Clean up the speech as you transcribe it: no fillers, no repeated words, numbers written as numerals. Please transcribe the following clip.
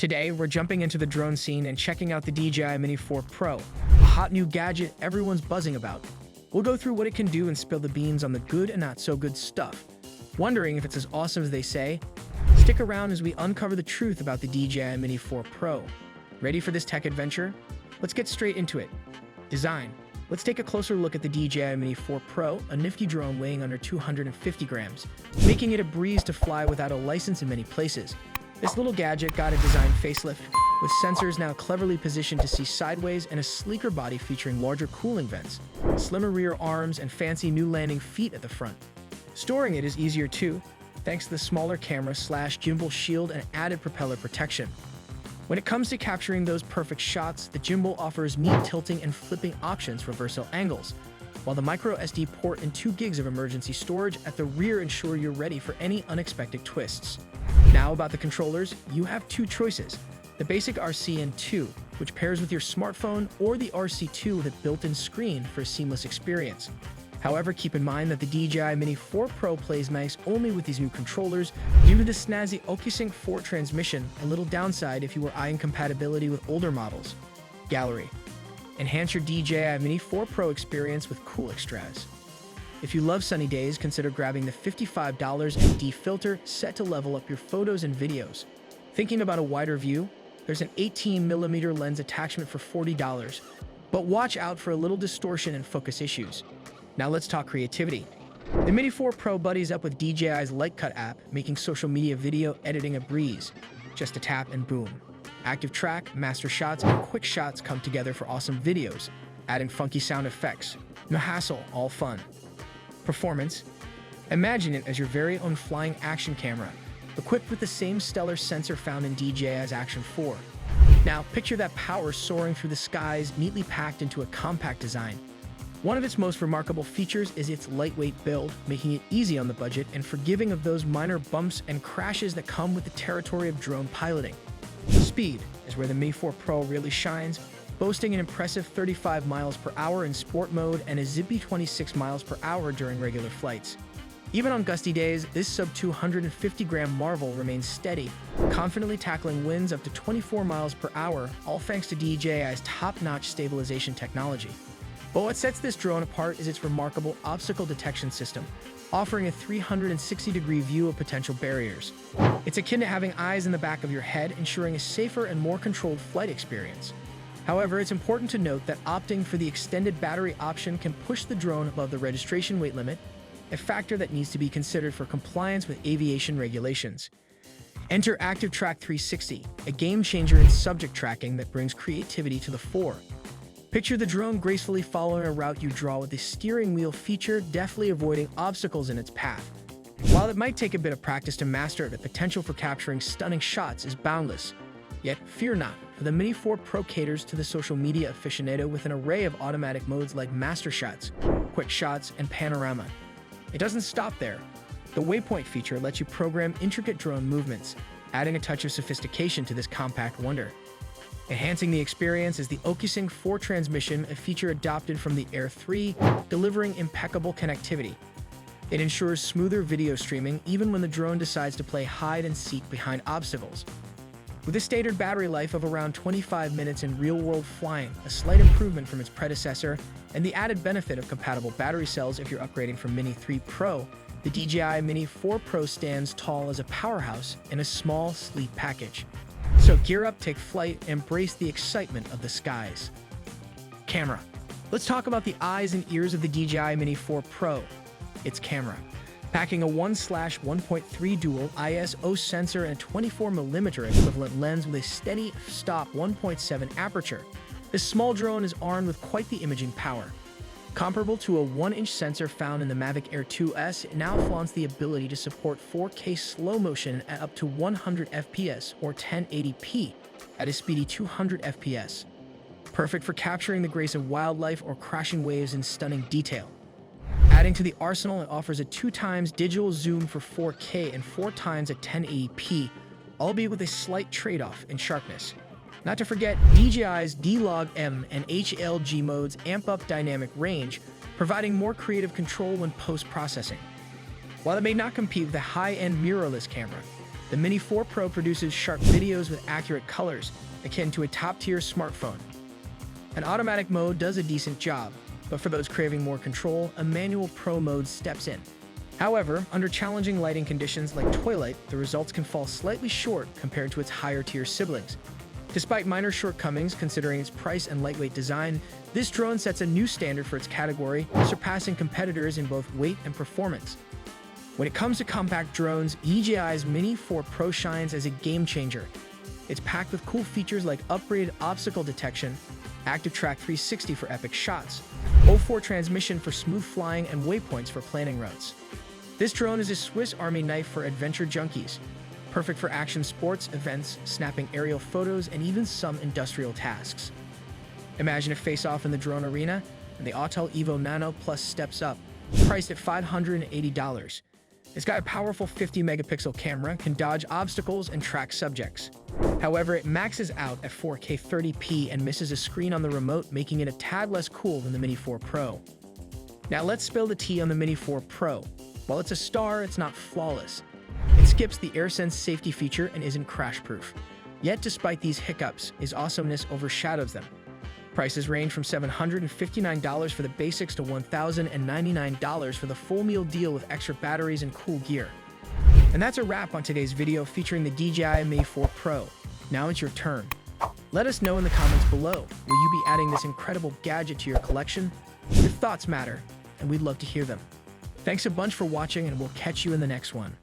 Today, we're jumping into the drone scene and checking out the DJI Mini 4 Pro, a hot new gadget everyone's buzzing about. We'll go through what it can do and spill the beans on the good and not so good stuff. Wondering if it's as awesome as they say? Stick around as we uncover the truth about the DJI Mini 4 Pro. Ready for this tech adventure? Let's get straight into it. Design. Let's take a closer look at the DJI Mini 4 Pro, a nifty drone weighing under 250 grams, making it a breeze to fly without a license in many places. This little gadget got a design facelift, with sensors now cleverly positioned to see sideways and a sleeker body featuring larger cooling vents, slimmer rear arms, and fancy new landing feet at the front. Storing it is easier too, thanks to the smaller camera/gimbal shield and added propeller protection. When it comes to capturing those perfect shots, the gimbal offers neat tilting and flipping options for versatile angles, while the micro SD port and 2 gigs of emergency storage at the rear ensure you're ready for any unexpected twists. Now about the controllers, you have two choices: the basic RCN2, which pairs with your smartphone, or the RC2 with a built-in screen for a seamless experience. However, keep in mind that the DJI Mini 4 Pro plays nice only with these new controllers due to the snazzy OcuSync 4 transmission, a little downside if you were eyeing compatibility with older models. Gallery. Enhance your DJI Mini 4 Pro experience with cool extras. If you love sunny days, consider grabbing the $55 ND filter set to level up your photos and videos. Thinking about a wider view? There's an 18mm lens attachment for $40, but watch out for a little distortion and focus issues. Now let's talk creativity. The Mini 4 Pro buddies up with DJI's Lightcut app, making social media video editing a breeze. Just a tap and boom. Active Track, Master Shots, and Quick Shots come together for awesome videos, adding funky sound effects. No hassle, all fun. Performance. Imagine it as your very own flying action camera, equipped with the same stellar sensor found in DJI's Action 4. Now, picture that power soaring through the skies, neatly packed into a compact design. One of its most remarkable features is its lightweight build, making it easy on the budget and forgiving of those minor bumps and crashes that come with the territory of drone piloting. Speed is where the Mini 4 Pro really shines, boasting an impressive 35 miles per hour in sport mode and a zippy 26 miles per hour during regular flights. Even on gusty days, this sub-250-gram marvel remains steady, confidently tackling winds up to 24 miles per hour, all thanks to DJI's top-notch stabilization technology. But what sets this drone apart is its remarkable obstacle detection system, offering a 360-degree view of potential barriers. It's akin to having eyes in the back of your head, ensuring a safer and more controlled flight experience. However, it's important to note that opting for the extended battery option can push the drone above the registration weight limit, a factor that needs to be considered for compliance with aviation regulations. Enter Active Track 360, a game-changer in subject tracking that brings creativity to the fore. Picture the drone gracefully following a route you draw with the steering wheel feature, deftly avoiding obstacles in its path. While it might take a bit of practice to master it, the potential for capturing stunning shots is boundless. Yet, fear not, for the Mini 4 Pro caters to the social media aficionado with an array of automatic modes like Master Shots, Quick Shots, and Panorama. It doesn't stop there. The Waypoint feature lets you program intricate drone movements, adding a touch of sophistication to this compact wonder. Enhancing the experience is the OcuSync 4 transmission, a feature adopted from the Air 3, delivering impeccable connectivity. It ensures smoother video streaming even when the drone decides to play hide and seek behind obstacles. With a stated battery life of around 25 minutes in real-world flying, a slight improvement from its predecessor, and the added benefit of compatible battery cells if you're upgrading from Mini 3 Pro, the DJI Mini 4 Pro stands tall as a powerhouse in a small, sleek package. So gear up, take flight, and embrace the excitement of the skies. Camera. Let's talk about the eyes and ears of the DJI Mini 4 Pro. Its camera. Packing a 1/1.3 dual ISO sensor and a 24mm equivalent lens with a steady stop 1.7 aperture, this small drone is armed with quite the imaging power. Comparable to a 1-inch sensor found in the Mavic Air 2S, it now flaunts the ability to support 4K slow motion at up to 100 FPS or 1080p at a speedy 200 FPS. Perfect for capturing the grace of wildlife or crashing waves in stunning detail. Adding to the arsenal, it offers a 2x digital zoom for 4K and 4x at 1080p, albeit with a slight trade-off in sharpness. Not to forget, DJI's D-Log-M and HLG modes amp up dynamic range, providing more creative control when post-processing. While it may not compete with a high-end mirrorless camera, The Mini 4 Pro produces sharp videos with accurate colors, akin to a top-tier smartphone. An automatic mode does a decent job, but for those craving more control, a manual Pro mode steps in. However, under challenging lighting conditions like twilight, the results can fall slightly short compared to its higher-tier siblings. Despite minor shortcomings considering its price and lightweight design, this drone sets a new standard for its category, surpassing competitors in both weight and performance. When it comes to compact drones, DJI's Mini 4 Pro shines as a game-changer. It's packed with cool features like upgraded obstacle detection, Active Track 360 for epic shots, 0.4 transmission for smooth flying, and waypoints for planning routes. This drone is a Swiss Army knife for adventure junkies, perfect for action sports, events, snapping aerial photos, and even some industrial tasks. Imagine a face-off in the drone arena, and the Autel Evo Nano Plus steps up, priced at $580. It's got a powerful 50-megapixel camera, can dodge obstacles and track subjects. However, it maxes out at 4K 30p and misses a screen on the remote, making it a tad less cool than the Mini 4 Pro. Now let's spill the tea on the Mini 4 Pro. While it's a star, it's not flawless. It skips the AirSense safety feature and isn't crash-proof. Yet, despite these hiccups, its awesomeness overshadows them. Prices range from $759 for the basics to $1,099 for the full meal deal with extra batteries and cool gear. And that's a wrap on today's video featuring the DJI Mini 4 Pro. Now it's your turn. Let us know in the comments below. Will you be adding this incredible gadget to your collection? Your thoughts matter, and we'd love to hear them. Thanks a bunch for watching, and we'll catch you in the next one.